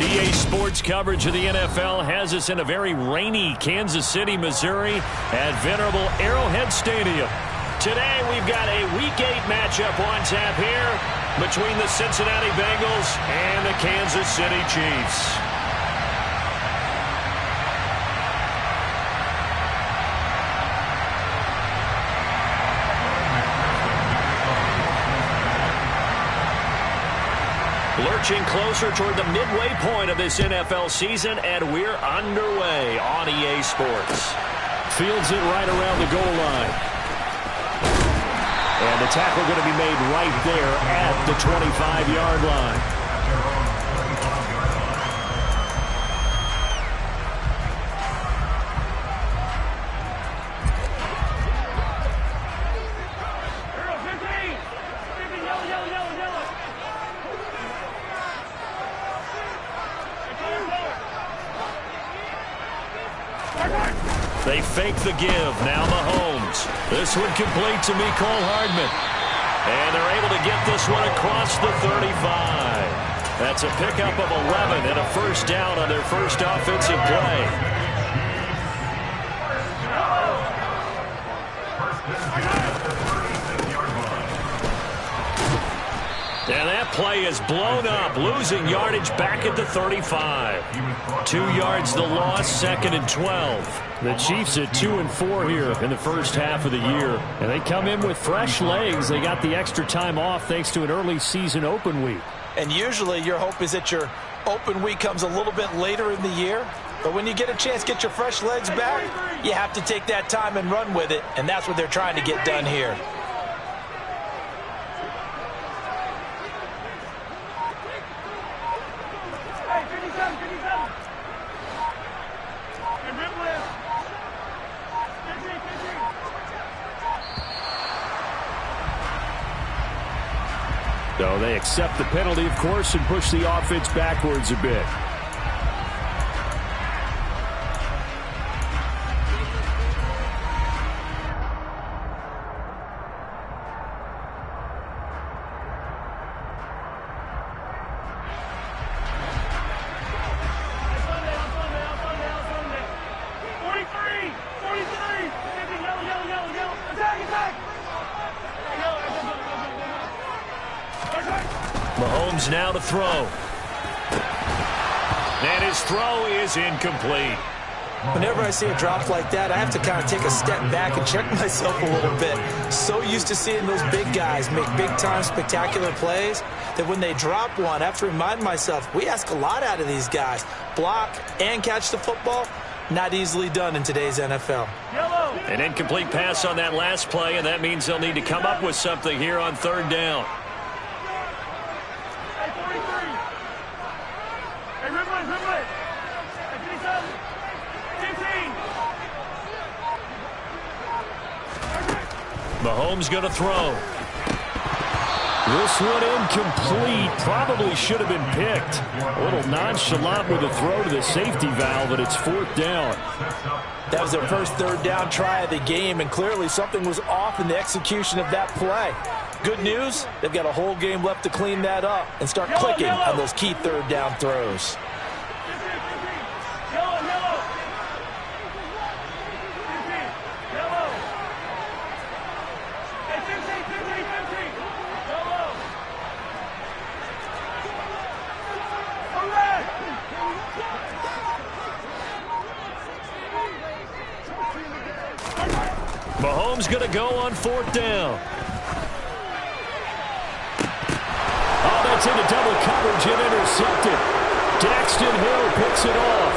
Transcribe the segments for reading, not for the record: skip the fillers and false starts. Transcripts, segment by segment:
EA Sports coverage of the NFL has us in a very rainy Kansas City, Missouri at venerable Arrowhead Stadium. Today we've got a Week 8 matchup on tap here between the Cincinnati Bengals and the Kansas City Chiefs. Lurching closer toward the midway point of this NFL season, and we're underway on EA Sports. Fields it right around the goal line. And the tackle going to be made right there at the 25-yard line. They fake the give. Now Mahomes. This one complete to Mecole Hardman. And they're able to get this one across the 35. That's a pickup of 11 and a first down on their first offensive play. And that play is blown up, losing yardage back at the 35. 2 yards the loss, 2nd and 12. The Chiefs at 2-4 here in the first half of the year. And they come in with fresh legs. They got the extra time off thanks to an early season open week. And usually your hope is that your open week comes a little bit later in the year. But when you get a chance to get your fresh legs back, you have to take that time and run with it. And that's what they're trying to get done here. So they accept the penalty, of course, and push the offense backwards a bit. Mahomes now to throw. And his throw is incomplete. Whenever I see a drop like that, I have to kind of take a step back and check myself a little bit. So used to seeing those big guys make big-time spectacular plays that when they drop one, I have to remind myself, we ask a lot out of these guys. Block and catch the football, not easily done in today's NFL. An incomplete pass on that last play, and that means they'll need to come up with something here on 3rd down. Mahomes going to throw. This one incomplete. Probably should have been picked. A little nonchalant with a throw to the safety valve, but it's 4th down. That was their first 3rd down try of the game, and clearly something was off in the execution of that play. Good news, they've got a whole game left to clean that up and start clicking on those key 3rd down throws. Mahomes going to go on 4th down. Oh, that's into double coverage and intercepted. Daxton Hill picks it off.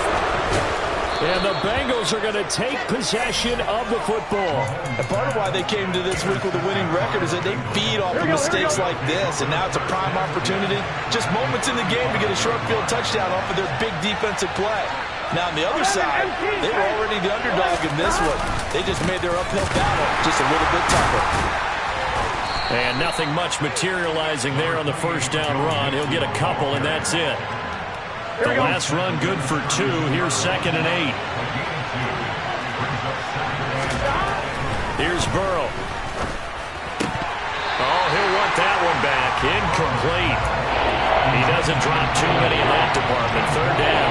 And the Bengals are going to take possession of the football. And part of why they came to this week with a winning record is that they feed off of mistakes like this, and now it's a prime opportunity. Just moments in the game to get a short field touchdown off of their big defensive play. Now, on the other side, they were already the underdog in this one. They just made their uphill battle just a little bit tougher. And nothing much materializing there on the first down run. He'll get a couple, and that's it. The last run good for 2. Here's 2nd and 8. Here's Burrow. Oh, he'll want that one back. Incomplete. He doesn't drop too many in that department. Third down.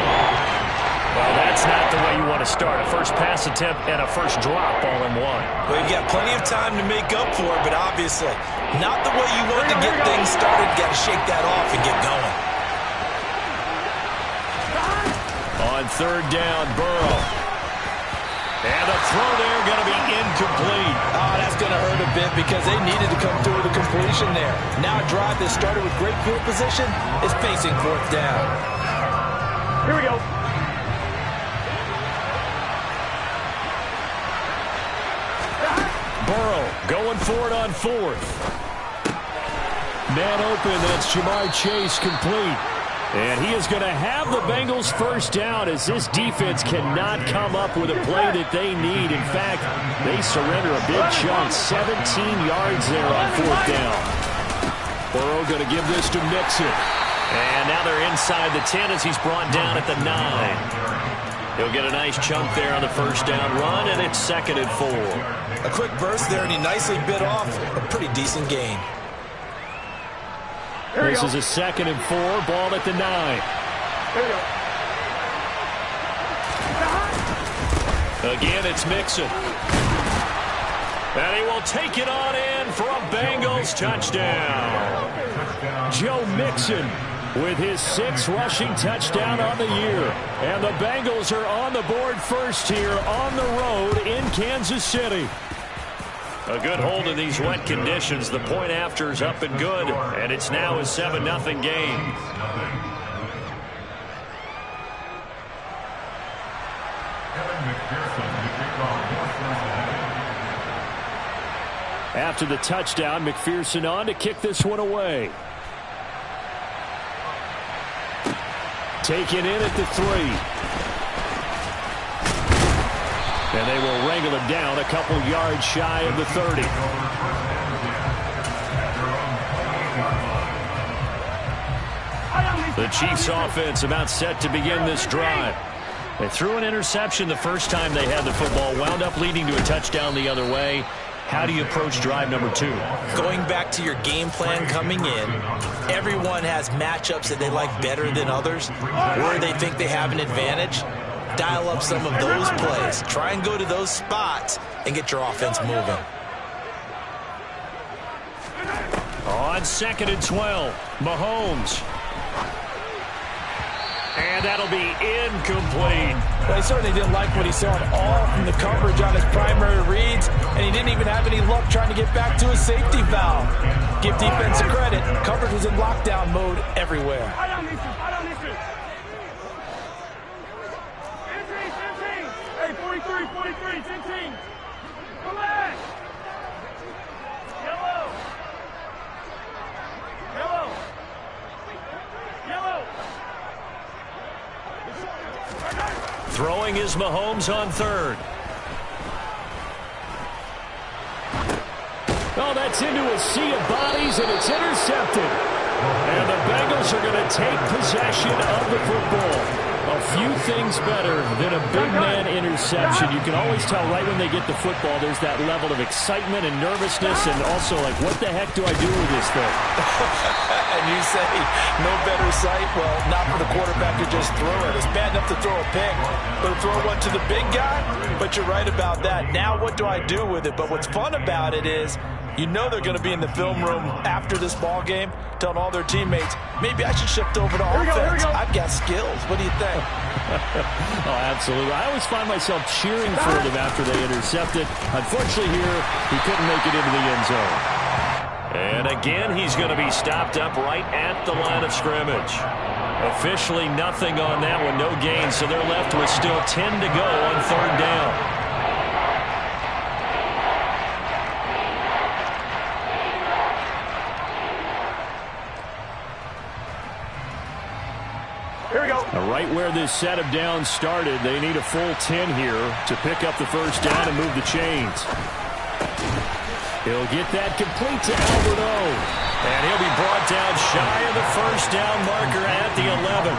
Well, that's not the way you want to start. A first pass attempt and a first drop all in one. Well, you've got plenty of time to make up for it, but obviously not the way you want to get things started. Got to shake that off and get going. On third down, Burrow. And the throw there going to be incomplete. Oh, that's going to hurt a bit because they needed to come through with a completion there. Now a drive that started with great field position is facing fourth down. Here we go. Burrow going for it on fourth. Man open, that's Jamar Chase complete. And he is going to have the Bengals first down as this defense cannot come up with a play that they need. In fact, they surrender a big chunk, 17 yards there on fourth down. Burrow going to give this to Mixon. And now they're inside the 10 as he's brought down at the 9. He'll get a nice chunk there on the first down run, and it's 2nd and 4. A quick burst there, and he nicely bit off a pretty decent gain. This is a 2nd and 4, ball at the 9. Again, it's Mixon. And he will take it on in for a Bengals touchdown. Joe Mixon with his 6th rushing touchdown on the year. And the Bengals are on the board first here on the road in Kansas City. A good hold in these wet conditions. The point after is up and good, and it's now a 7-0 game. After the touchdown, McPherson on to kick this one away. Taken in at the 3. And they will wrangle him down a couple yards shy of the 30. The Chiefs offense about set to begin this drive. They threw an interception the first time they had the football, wound up leading to a touchdown the other way. How do you approach drive number 2? Going back to your game plan coming in, everyone has matchups that they like better than others, where they think they have an advantage. Dial up some of those plays. Try and go to those spots and get your offense moving. On 2nd and 12, Mahomes. And that'll be incomplete. Well, he certainly didn't like what he saw at all from the coverage on his primary reads, and he didn't even have any luck trying to get back to his safety valve. Give defense a credit. Coverage was in lockdown mode everywhere. Hey, 43, 10. Come back. Yellow. Throwing is Mahomes on 3rd. Oh, that's into a sea of bodies, and it's intercepted. And the Bengals are going to take possession of the football. A few things better than a big man interception. You can always tell right when they get the football, there's that level of excitement and nervousness, and also like, what the heck do I do with this thing? And you say, no better sight? Well, not for the quarterback to just throw it. It's bad enough to throw a pick, but to throw one to the big guy? But you're right about that. Now what do I do with it? But what's fun about it is, you know they're going to be in the film room after this ball game telling all their teammates, maybe I should shift over to offense. I've got skills. What do you think? Oh, absolutely. I always find myself cheering for them after they intercept it. Unfortunately here, he couldn't make it into the end zone. And again, he's going to be stopped up right at the line of scrimmage. Officially nothing on that one, no gain, so they're left with still 10 to go on 3rd down. Right where this set of downs started, they need a full 10 here to pick up the first down and move the chains. He'll get that complete to Albert O. And he'll be brought down shy of the first down marker at the 11.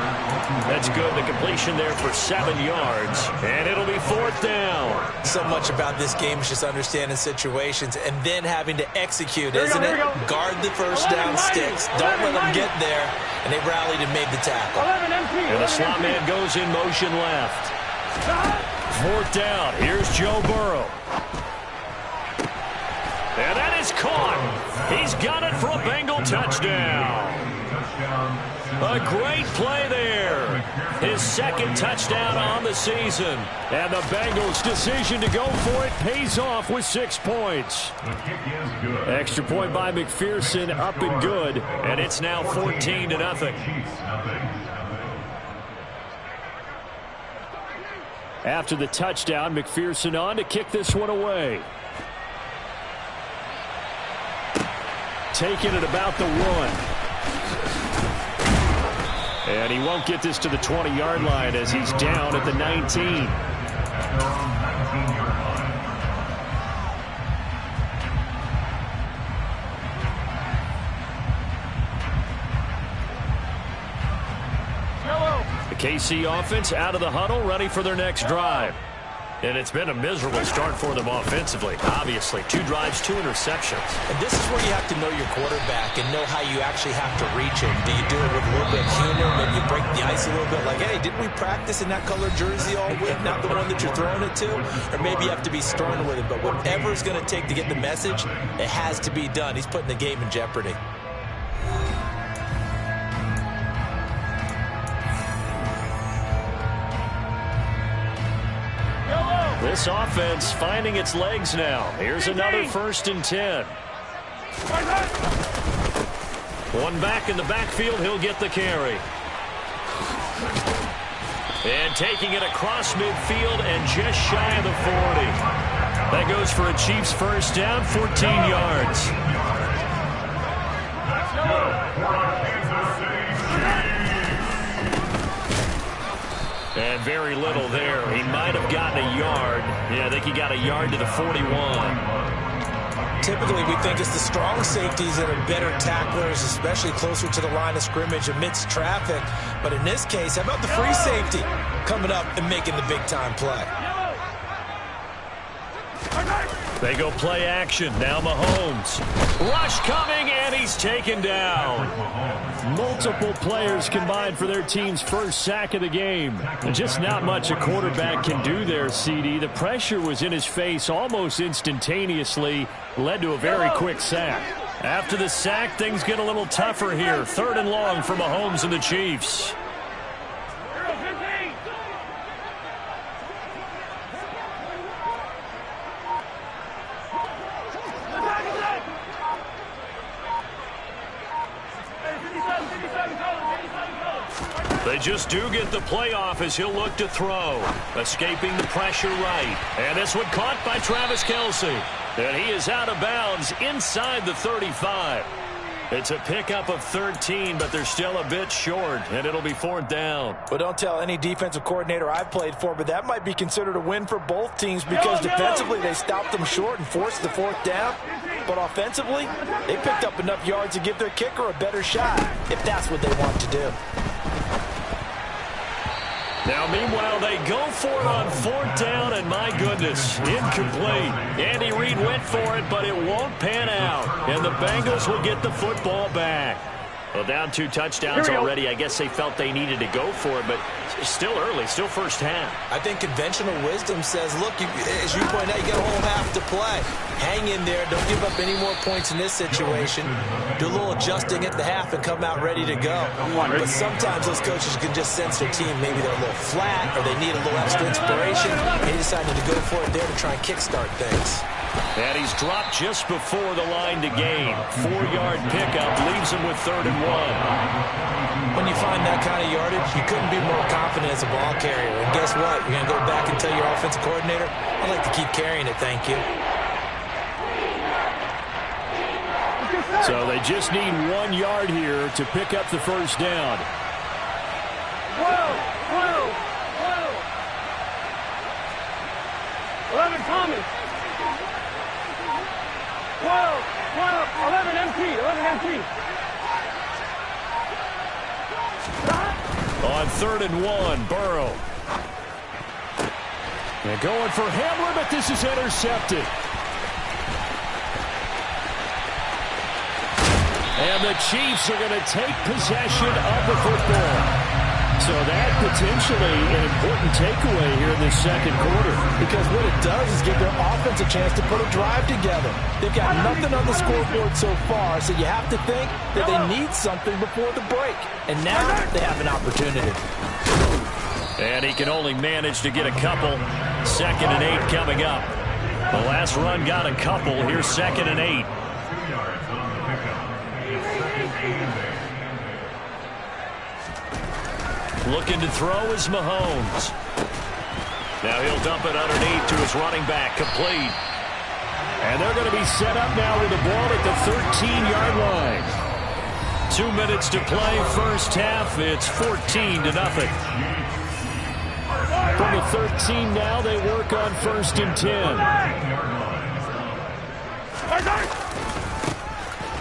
That's good. The completion there for 7 yards. And it'll be 4th down. So much about this game is just understanding situations and then having to execute, isn't it? Guard the first down sticks. Don't let them get there. and they rallied and made the tackle. 11 empty. And the slot man goes in motion left. Fourth down. Here's Joe Burrow. And that is caught. He's got it for a Bengal touchdown. A great play there. His second touchdown on the season. And the Bengals' decision to go for it pays off with 6 points. Extra point by McPherson, up and good. And it's now 14-0. After the touchdown, McPherson on to kick this one away. Taking it about the 1. And he won't get this to the 20-yard line as he's down at the 19. The KC offense out of the huddle, ready for their next drive. And it's been a miserable start for them offensively. Obviously, 2 drives, 2 interceptions. And this is where you have to know your quarterback and know how you actually have to reach him. Do you do it with a little bit of humor? Maybe you break the ice a little bit like, hey, didn't we practice in that color jersey all week? Not the one that you're throwing it to? Or maybe you have to be stern with him. But whatever it's going to take to get the message, it has to be done. He's putting the game in jeopardy. This offense finding its legs now. Here's another 1st and 10. One back in the backfield, he'll get the carry. And taking it across midfield and just shy of the 40. That goes for a Chiefs first down, 14 yards. And very little there. He might have gotten a yard. Yeah, I think he got a yard to the 41. Typically, we think it's the strong safeties that are better tacklers, especially closer to the line of scrimmage amidst traffic. But in this case, how about the free safety coming up and making the big-time play? They go play action. Now Mahomes. Rush coming, and he's taken down. Multiple players combined for their team's first sack of the game. Just not much a quarterback can do there, CD. The pressure was in his face almost instantaneously. Led to a very quick sack. After the sack, things get a little tougher here. 3rd and long for Mahomes and the Chiefs. They just do get the playoff as he'll look to throw. Escaping the pressure right. And this one caught by Travis Kelce. And he is out of bounds inside the 35. It's a pickup of 13, but they're still a bit short, and it'll be 4th down. Well, don't tell any defensive coordinator I've played for, but that might be considered a win for both teams because defensively they stopped them short and forced the 4th down. But offensively, they picked up enough yards to give their kicker a better shot if that's what they want to do. Now, meanwhile, they go for it on 4th down, and my goodness, incomplete. Andy Reid went for it, but it won't pan out, and the Bengals will get the football back. Well, down 2 touchdowns already. I guess they felt they needed to go for it, but still early, still first half. I think conventional wisdom says, look, as you point out, you got a whole half to play. Hang in there. Don't give up any more points in this situation. Do a little adjusting at the half and come out ready to go. But sometimes those coaches can just sense their team. Maybe they're a little flat or they need a little extra inspiration. They decided to go for it there to try and kickstart things. And he's dropped just before the line to gain. 4-yard pickup leaves him with 3rd and 1. When you find that kind of yardage, you couldn't be more confident as a ball carrier. And guess what? You're going to go back and tell your offensive coordinator, I'd like to keep carrying it, thank you. So they just need 1 yard here to pick up the first down. 11 Thomas. 12, 11 empty, 11 empty. On 3rd and 1, Burrow. They're going for Hamler, but this is intercepted. And the Chiefs are going to take possession of the football. So that potentially an important takeaway here in this second quarter. Because what it does is give their offense a chance to put a drive together. They've got nothing on the scoreboard so far, so you have to think that they need something before the break. And now they have an opportunity. And he can only manage to get a couple. 2nd and 8 coming up. The last run got a couple. Here's 2nd and 8. Looking to throw is Mahomes. Now he'll dump it underneath to his running back. Complete. And they're going to be set up now with the ball at the 13-yard line. 2 minutes to play first half. It's 14-0. From the 13 now, they work on 1st and 10.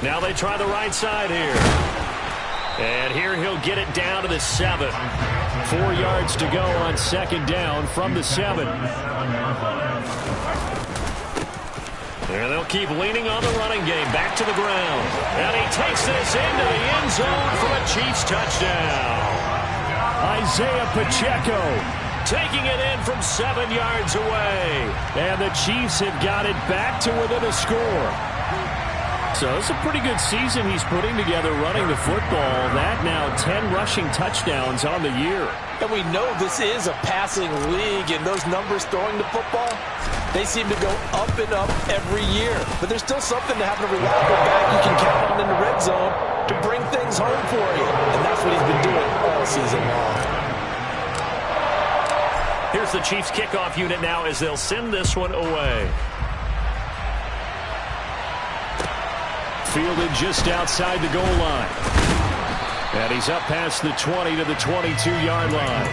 Now they try the right side here. And here he'll get it down to the 7. 4 yards to go on 2nd down from the 7. And they'll keep leaning on the running game. Back to the ground. And he takes this into the end zone for a Chiefs touchdown. Isaiah Pacheco taking it in from 7 yards away. And the Chiefs have got it back to within a score. So it's a pretty good season he's putting together running the football. That now 10 rushing touchdowns on the year. And we know this is a passing league, and those numbers throwing the football, they seem to go up and up every year. But there's still something to having a reliable back you can count on in the red zone to bring things home for you. And that's what he's been doing all season long. Here's the Chiefs kickoff unit now as they'll send this one away. Fielded just outside the goal line. And he's up past the 20 to the 22-yard line.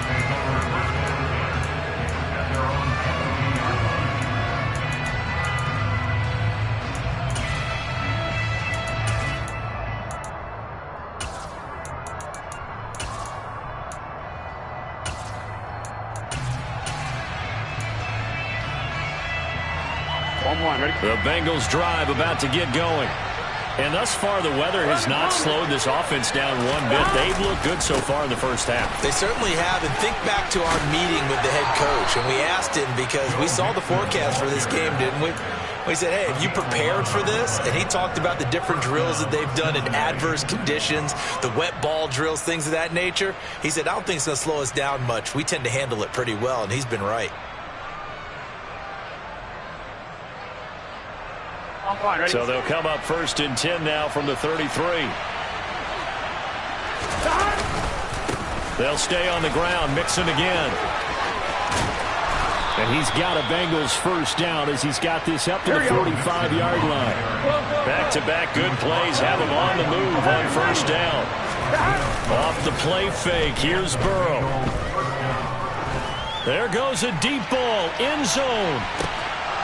The Bengals drive about to get going. And thus far, the weather has not slowed this offense down one bit. They've looked good so far in the first half. They certainly have. And think back to our meeting with the head coach. And we asked him because we saw the forecast for this game, didn't we? We said, hey, have you prepared for this? And he talked about the different drills that they've done in adverse conditions, the wet ball drills, things of that nature. He said, I don't think it's going to slow us down much. We tend to handle it pretty well, and he's been right. So they'll come up 1st and 10 now from the 33. They'll stay on the ground, Mixon again. And he's got a Bengals first down as he's got this up to the 45-yard line. Back-to-back good plays have him on the move on 1st down. Off the play fake, here's Burrow. There goes a deep ball, end zone.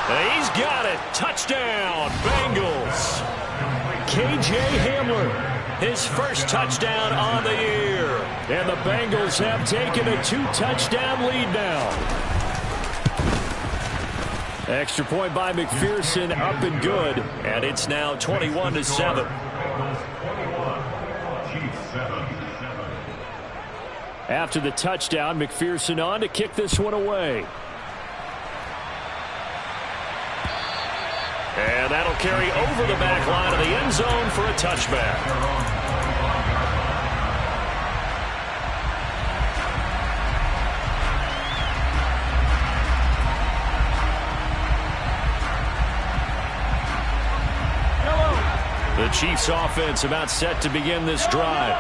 He's got it. Touchdown, Bengals. KJ Hamler, his first touchdown on the year. And the Bengals have taken a 2-touchdown lead now. Extra point by McPherson, up and good. And it's now 21-7. After the touchdown, McPherson on to kick this one away. And that'll carry over the back line of the end zone for a touchback. The Chiefs offense about set to begin this drive.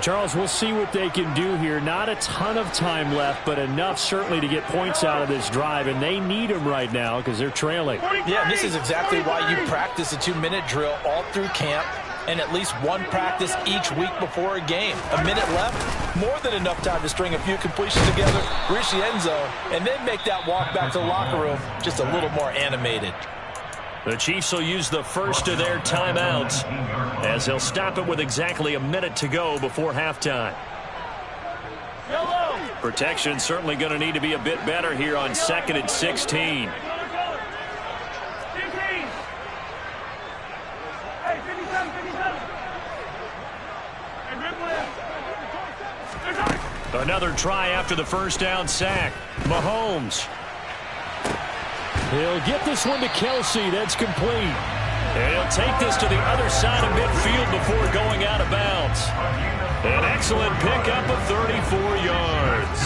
Charles, we'll see what they can do here. Not a ton of time left, but enough certainly to get points out of this drive, and they need them right now because they're trailing. Yeah, and this is exactly why you practice a 2-minute drill all through camp and at least one practice each week before a game. A minute left, more than enough time to string a few completions together, reach the end zone, and then make that walk back to the locker room just a little more animated. The Chiefs will use the first of their timeouts as they'll stop it with exactly a minute to go before halftime. Protection certainly going to need to be a bit better here on 2nd and 16. Another try after the first down sack. Mahomes. He'll get this one to Kelsey. That's complete. And he'll take this to the other side of midfield before going out of bounds. An excellent pickup of 34 yards.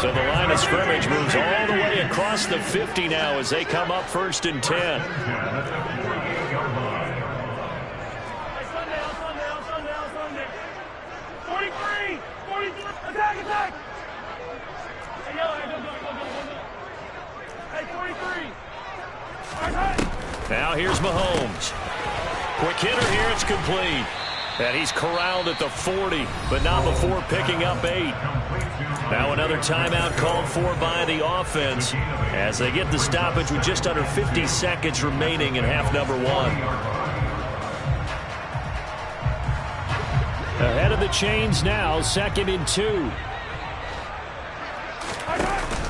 So the line of scrimmage moves all the way across the 50 now as they come up 1st and 10. Now here's Mahomes. Quick hitter here, it's complete. And he's corralled at the 40, but not before picking up 8. Now another timeout called for by the offense as they get the stoppage with just under 50 seconds remaining in half number 1. Ahead of the chains now, 2nd and 2.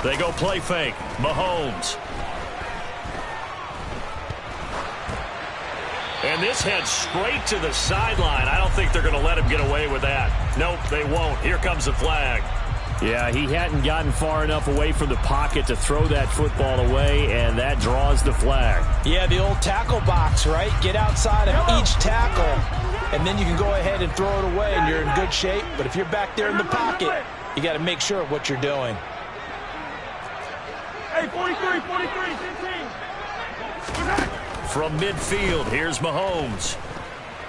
They go play fake. Mahomes. And this heads straight to the sideline. I don't think they're going to let him get away with that. Nope, they won't. Here comes the flag. Yeah, he hadn't gotten far enough away from the pocket to throw that football away, and that draws the flag. Yeah, the old tackle box, right? Get outside of each tackle, and then you can go ahead and throw it away, and you're in good shape. But if you're back there in the pocket, you got to make sure of what you're doing. Hey, 43, 15. From midfield, here's Mahomes.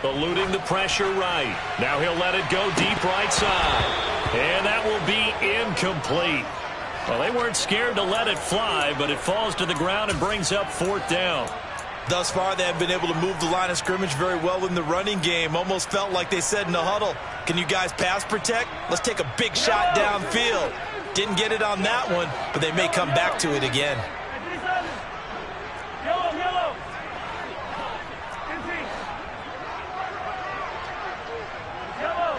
Eluding the pressure right. Now he'll let it go deep right side. And that will be incomplete. Well, they weren't scared to let it fly, but it falls to the ground and brings up 4th down. Thus far, they have been able to move the line of scrimmage very well in the running game. Almost felt like they said in the huddle, can you guys pass protect? Let's take a big shot downfield. Didn't get it on that one, but they may come back to it again. Yellow.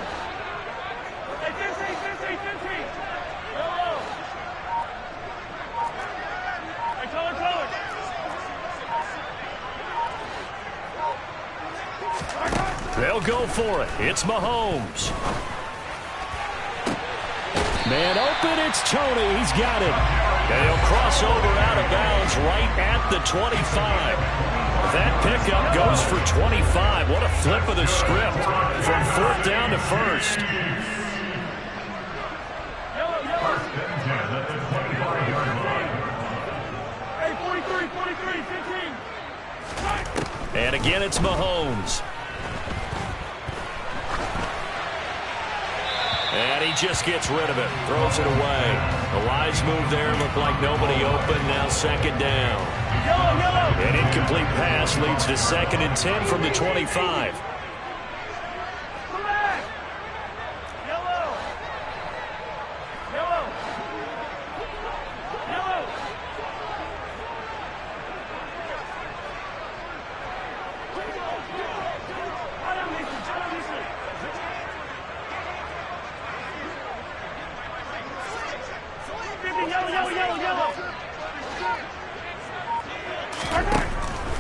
They'll go for it. It's Mahomes. Man open, it's Tony. He's got it. And he'll cross over out of bounds right at the 25. That pickup goes for 25. What a flip of the script from 4th down to 1st. Hey, 43, 15. And again, it's Mahomes. And he just gets rid of it. Throws it away. The wise move there. Looked like nobody open. Now 2nd down. Yellow. An incomplete pass leads to 2nd and 10 from the 25. Come back. Yellow.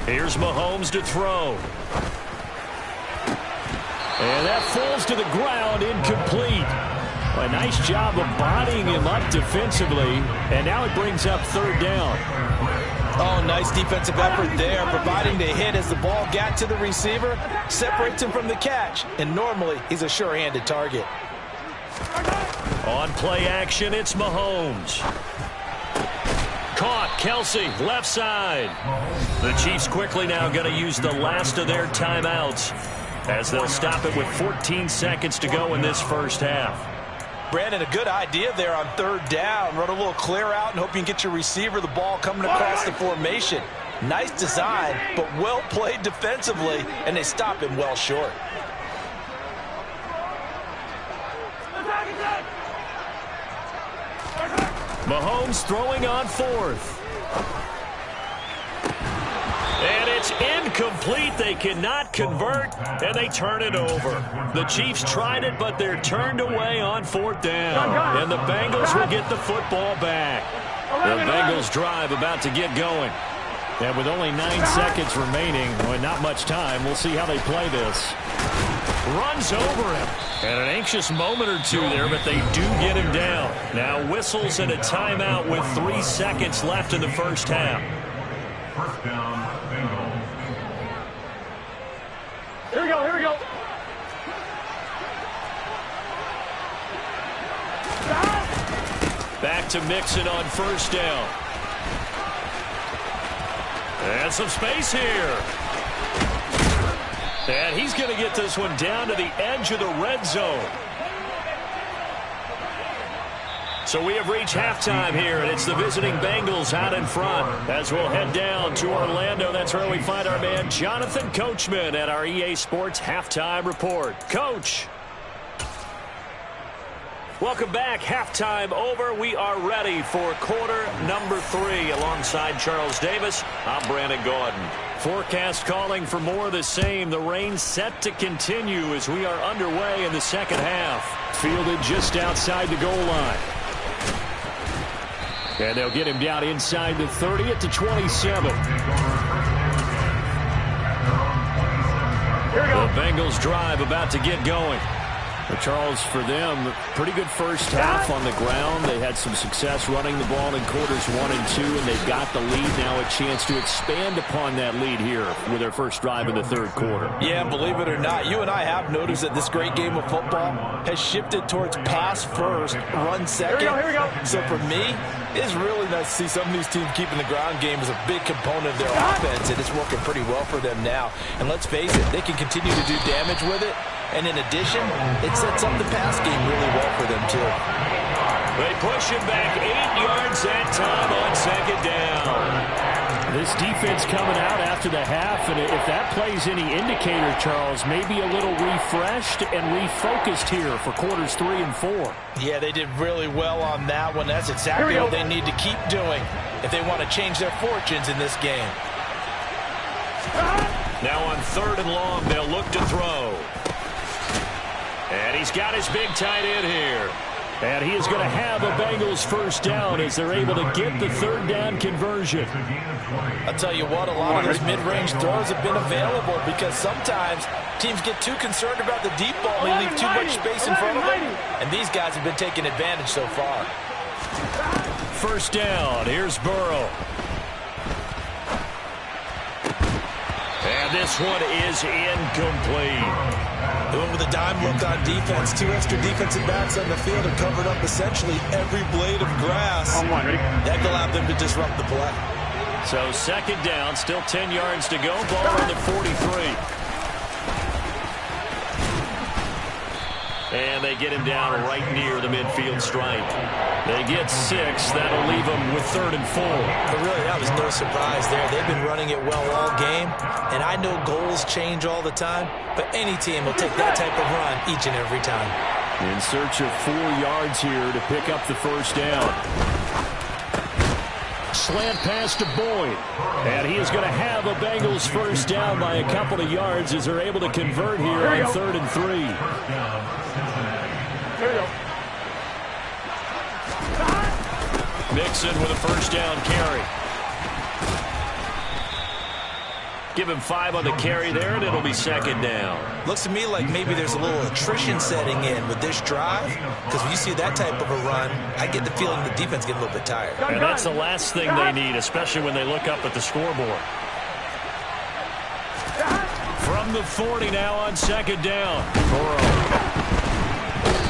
Here's Mahomes to throw. And that falls to the ground, incomplete. A nice job of bodying him up defensively, and now it brings up 3rd down. Oh, nice defensive effort there, providing the hit as the ball got to the receiver, separates him from the catch, and normally he's a sure-handed target. On play action, it's Mahomes. Caught, Kelsey, left side. The Chiefs quickly now going to use the last of their timeouts as they'll stop it with 14 seconds to go in this first half. Brandon, a good idea there on 3rd down. Run a little clear out and hope you can get your receiver the ball coming across the formation. Nice design, but well played defensively, and they stop him well short. Mahomes throwing on 4th. And it's incomplete. They cannot convert, and they turn it over. The Chiefs tried it, but they're turned away on 4th down. And the Bengals will get the football back. The Bengals drive about to get going. And with only 9 seconds remaining, well, not much time, we'll see how they play this. Runs over him. And an anxious moment or two there, but they do get him down. Now whistles and a timeout with 3 seconds left in the first half. First down, Bengals. Here we go, here we go. Back to Mixon on first down. And some space here. And he's going to get this one down to the edge of the red zone. So we have reached halftime here, and it's the visiting Bengals out in front. As we'll head down to Orlando, that's where we find our man Jonathan Coachman at our EA Sports Halftime Report. Coach. Welcome back. Halftime over. We are ready for quarter number 3. Alongside Charles Davis, I'm Brandon Gordon. Forecast calling for more of the same. The rain set to continue as we are underway in the second half. Fielded just outside the goal line. And they'll get him down inside the 30 at the 27. The Bengals drive about to get going. Well, Charles, for them, pretty good first half on the ground. They had some success running the ball in quarters 1 and 2, and they've got the lead now, a chance to expand upon that lead here with their first drive in the third quarter. Yeah, believe it or not, you and I have noticed that this great game of football has shifted towards pass first, run second. Here we go. So for me, it's really nice to see some of these teams keeping the ground game as a big component of their offense, and it's working pretty well for them now. And let's face it, they can continue to do damage with it. And in addition, it sets up the pass game really well for them, too. They push him back 8 yards that time on second down. This defense coming out after the half, and if that plays any indicator, Charles, maybe a little refreshed and refocused here for quarters 3 and 4. Yeah, they did really well on that one. That's exactly what they need to keep doing if they want to change their fortunes in this game. Now on 3rd and long, they'll look to throw. And he's got his big tight end here. And he is going to have a Bengals first down as they're able to get the third down conversion. I'll tell you what, a lot of those mid-range throws have been available because sometimes teams get too concerned about the deep ball. They leave too much space in front of them. And these guys have been taking advantage so far. First down. Here's Burrow. And this one is incomplete. They went with a dime look on defense. 2 extra defensive backs on the field have covered up essentially every blade of grass. That allowed them to disrupt the play. So second down, still 10 yards to go. Ball on the 43. And they get him down right near the midfield stripe. They get 6. That'll leave them with 3rd and 4. But really, that was no surprise there. They've been running it well all game. And I know goals change all the time, but any team will take that type of run each and every time. In search of 4 yards here to pick up the first down. Slant pass to Boyd. And he is going to have a Bengals first down by a couple of yards as they're able to convert here on 3rd and 3. Here we go. Mixon with a first down carry. Give him 5 on the carry there, and it'll be second down. Looks to me like maybe there's a little attrition setting in with this drive, because when you see that type of a run, I get the feeling the defense getting a little bit tired. And that's the last thing they need, especially when they look up at the scoreboard. From the 40 now on second down. Burrow.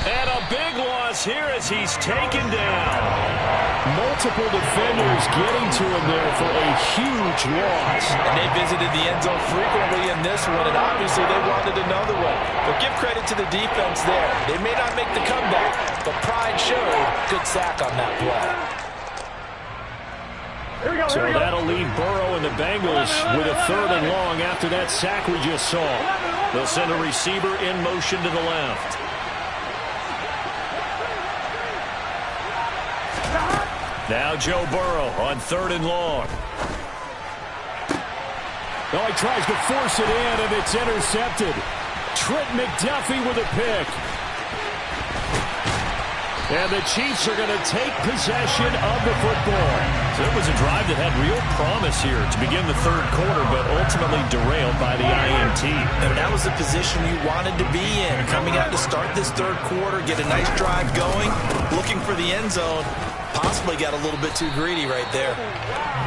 And a big loss here as he's taken down. Multiple defenders getting to him there for a huge loss. And they visited the end zone frequently in this one, and obviously they wanted another one. But give credit to the defense there. They may not make the comeback, but pride showed. Good sack on that play. So that'll leave Burrow and the Bengals with a 3rd and long after that sack we just saw. They'll send a receiver in motion to the left. Now Joe Burrow on 3rd and long. Oh, he tries to force it in, and it's intercepted. Trent McDuffie with a pick. And the Chiefs are going to take possession of the football. So it was a drive that had real promise here to begin the third quarter, but ultimately derailed by the INT. And that was the position you wanted to be in. Coming out to start this third quarter, get a nice drive going, looking for the end zone. Possibly got a little bit too greedy right there.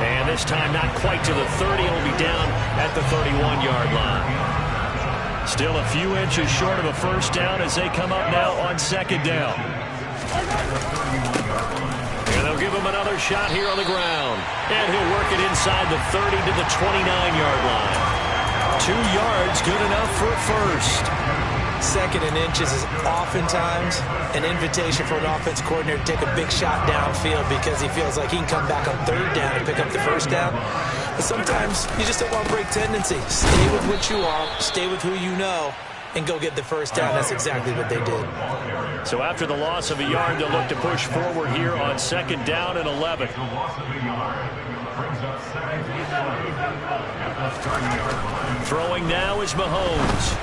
And this time not quite to the 30. It'll be down at the 31-yard line. Still a few inches short of a first down as they come up now on second down. And they'll give him another shot here on the ground. And he'll work it inside the 30 to the 29-yard line. 2 yards, good enough for a first. Second and inches is oftentimes an invitation for an offense coordinator to take a big shot downfield because he feels like he can come back on third down and pick up the first down. But sometimes you just don't want to break tendency. Stay with what you are, stay with who you know, and go get the first down. That's exactly what they did. So after the loss of a yard, they'll look to push forward here on second down and 11. Throwing now is Mahomes.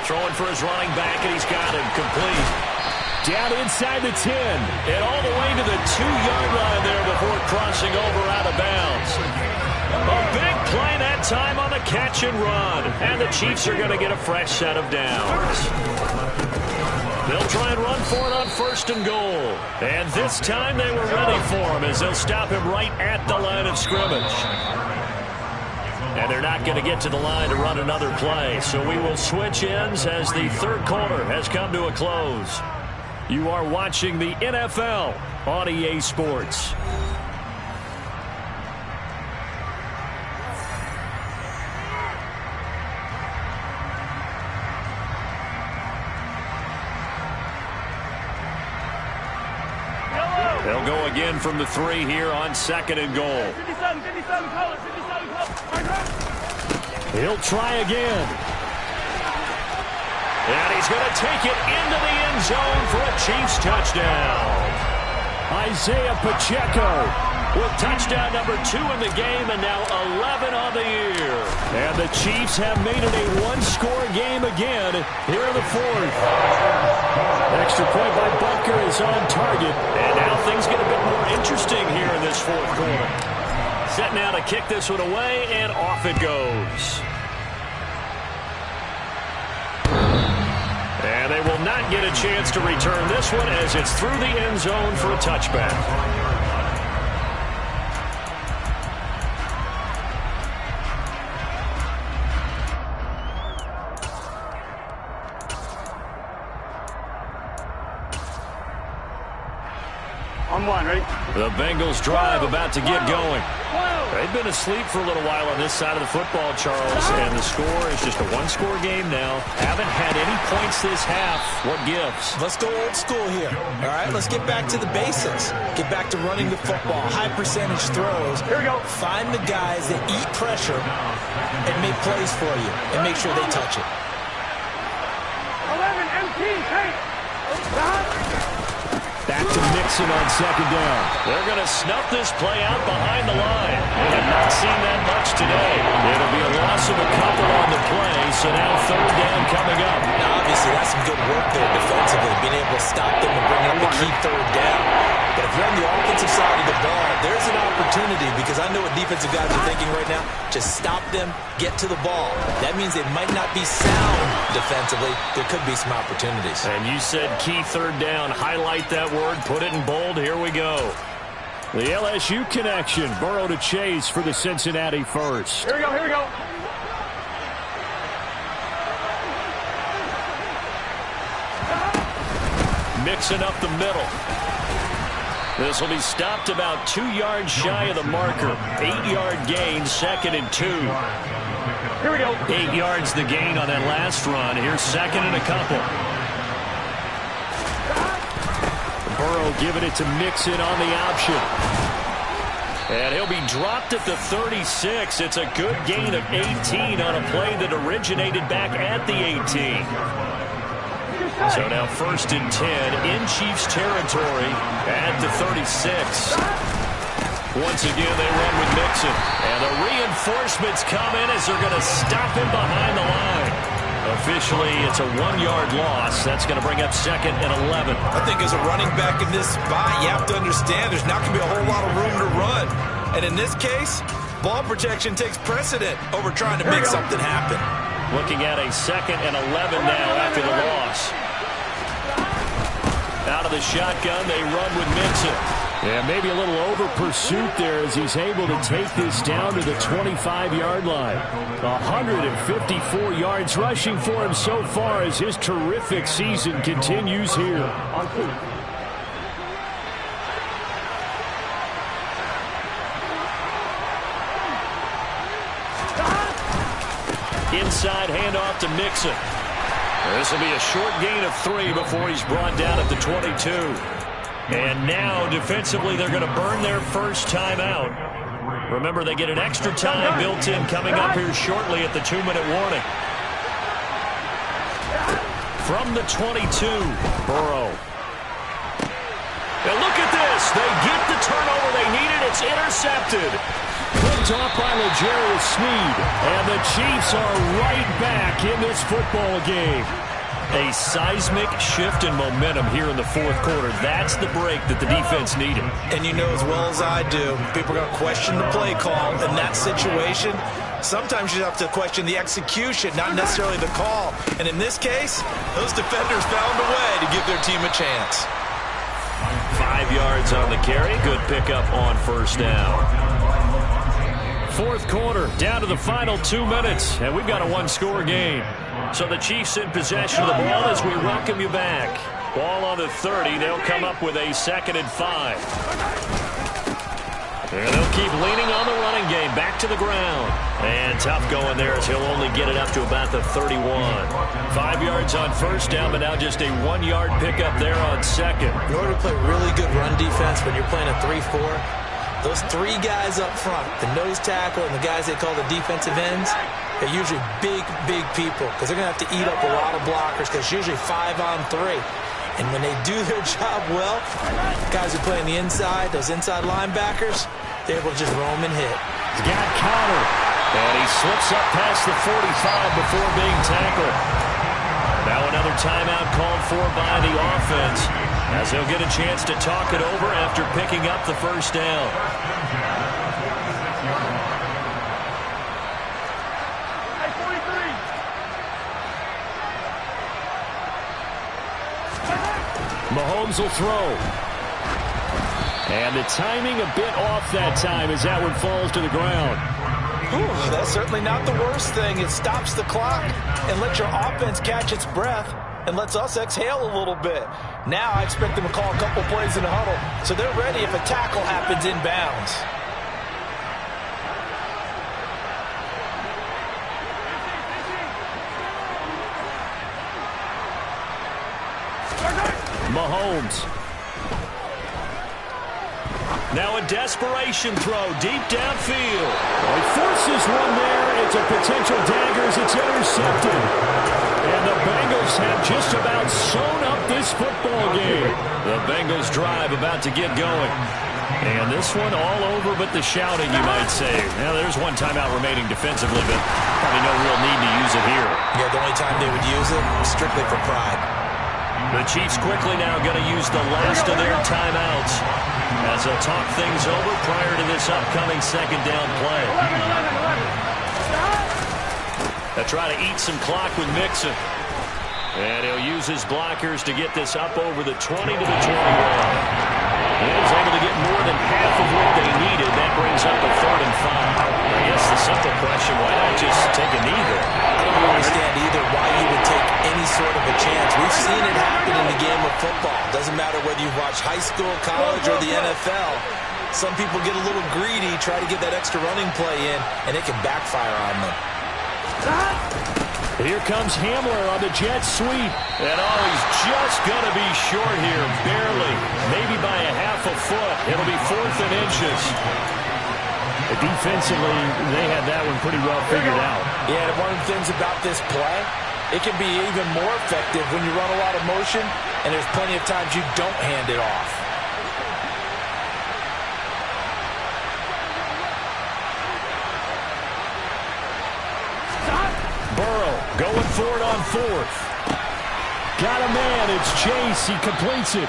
Throwing for his running back, and he's got him complete. Down inside the 10. And all the way to the 2-yard line there before crossing over out of bounds. A big play that time on the catch and run. And the Chiefs are going to get a fresh set of downs. They'll try and run for it on first and goal. And this time they were ready for him as they'll stop him right at the line of scrimmage. And they're not going to get to the line to run another play. So we will switch ends as the third quarter has come to a close. You are watching the NFL on EA Sports. They'll go again from the 3 here on second and goal. 57, call it, 57, call it. He'll try again. And he's going to take it into the end zone for a Chiefs touchdown. Isaiah Pacheco with touchdown number 2 in the game and now 11 on the year. And the Chiefs have made it a one-score game again here in the fourth. Extra point by Bunker is on target. And now things get a bit more interesting here in this fourth quarter. Set now to kick this one away, and off it goes. And they will not get a chance to return this one as it's through the end zone for a touchback. On one, ready? The Bengals drive about to get going. They've been asleep for a little while on this side of the football, Charles, and the score is just a one-score game now. Haven't had any points this half. What gives? Let's go old school here. All right, let's get back to the basics. Get back to running the football, high percentage throws. Here we go. Find the guys that eat pressure and make plays for you and make sure they touch it. 11, MT, hey. Back to Mixon on second down. They're going to snuff this play out behind the line. We have not seen that much today. It'll be a loss of a couple on the play, so now third down coming up. Now, obviously, that's some good work there defensively, being able to stop them and bring up the key third down. But if you're on the offensive side of the ball, there's an opportunity because I know what defensive guys are thinking right now. Just stop them, get to the ball. That means they might not be sound defensively. There could be some opportunities. And you said key third down. Highlight that word. Put it in bold. Here we go. The LSU connection. Burrow to Chase for the Cincinnati first. Here we go, here we go. Mixing up the middle. This will be stopped about 2 yards shy of the marker. 8-yard gain, second and 2. Here we go. 8 yards the gain on that last run. Here's second and a couple. Burrow giving it to Mixon on the option. And he'll be dropped at the 36. It's a good gain of 18 on a play that originated back at the 18. So now first and 10 in Chiefs territory at the 36. Once again, they run with Mixon. And the reinforcements come in as they're going to stop him behind the line. Officially, it's a 1-yard loss. That's going to bring up 2nd and 11. I think as a running back in this spot, you have to understand there's not going to be a whole lot of room to run. And in this case, ball protection takes precedent over trying to make something happen. Looking at a 2nd and 11 now after the loss. Out of the shotgun, they run with Mixon. Yeah, maybe a little over pursuit there as he's able to take this down to the 25-yard line. 154 yards rushing for him so far as his terrific season continues here. Inside handoff to Mixon. This will be a short gain of 3 before he's brought down at the 22. And now, defensively, they're going to burn their first timeout. Remember, they get an extra time built in coming up here shortly at the 2-minute warning. From the 22, Burrow. And look at this. They get the turnover they needed. It's intercepted. Picked off by L'Jarius Sneed. And the Chiefs are right back in this football game. A seismic shift in momentum here in the fourth quarter. That's the break that the defense needed. And you know as well as I do, people are going to question the play call in that situation. Sometimes you have to question the execution, not necessarily the call. And in this case, those defenders found a way to give their team a chance. 5 yards on the carry. Good pickup on first down. Fourth quarter, down to the final 2 minutes, and we've got a one-score game. So the Chiefs in possession of the ball as we welcome you back. Ball on the 30. They'll come up with a 2nd and 5. And they'll keep leaning on the running game. Back to the ground. And tough going there as he'll only get it up to about the 31. 5 yards on first down, but now just a 1-yard pickup there on second. In order to play really good run defense when you're playing a 3-4, those 3 guys up front, the nose tackle and the guys they call the defensive ends, they're usually big people because they're going to have to eat up a lot of blockers because it's usually 5 on 3. And when they do their job well, guys who play on the inside, those inside linebackers, they're able to just roam and hit. He's got Connor. And he slips up past the 45 before being tackled. Now another timeout called for by the offense as they'll get a chance to talk it over after picking up the first down. Mahomes will throw. And the timing a bit off that time as that one falls to the ground. Ooh, that's certainly not the worst thing. It stops the clock and lets your offense catch its breath and lets us exhale a little bit. Now I expect them to call a couple plays in the huddle so they're ready if a tackle happens inbounds. Mahomes. Now a desperation throw deep downfield. He forces one there. It's a potential dagger as it's intercepted. And the Bengals have just about sewn up this football game. The Bengals drive about to get going. And this one all over but the shouting, you might say. Now, there's one timeout remaining defensively, but probably no real need to use it here. Yeah, the only time they would use it is strictly for pride. The Chiefs quickly now going to use the last of their timeouts as they'll talk things over prior to this upcoming second down play. They'll try to eat some clock with Mixon. And he'll use his blockers to get this up over the 20 to the 21. He was able to get more than half of what they needed. That brings up a 3rd and 5. I guess the simple question, why not just take a knee there? I don't understand either why you would take any sort of a chance. We've seen it happen in the game of football. Doesn't matter whether you've watched high school, college, or the NFL. Some people get a little greedy, try to get that extra running play in, and it can backfire on them. Here comes Hamler on the jet sweep. And oh, he's just going to be short here, barely, maybe by a half a foot. It'll be 4th and inches. Defensively, they had that one pretty well figured out. Yeah, and one of the things about this play, it can be even more effective when you run a lot of motion, and there's plenty of times you don't hand it off. Burrow Going for it on fourth. Got a man. It's Chase. He completes it.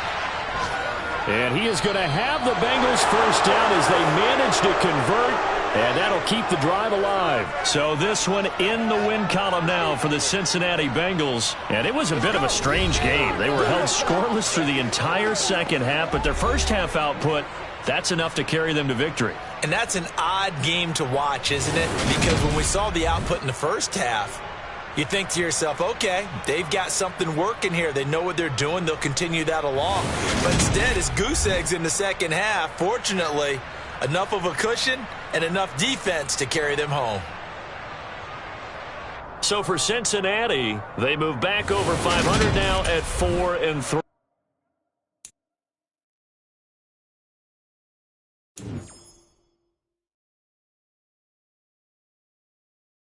And he is going to have the Bengals first down as they manage to convert. And that'll keep the drive alive. So this one in the win column now for the Cincinnati Bengals. And it was a bit of a strange game. They were held scoreless through the entire second half, but their first half output, that's enough to carry them to victory. And that's an odd game to watch, isn't it? Because when we saw the output in the first half, you think to yourself, okay, they've got something working here. They know what they're doing. They'll continue that along. But instead, it's goose eggs in the second half. Fortunately, enough of a cushion and enough defense to carry them home. So for Cincinnati, they move back over 500 now at 4-3.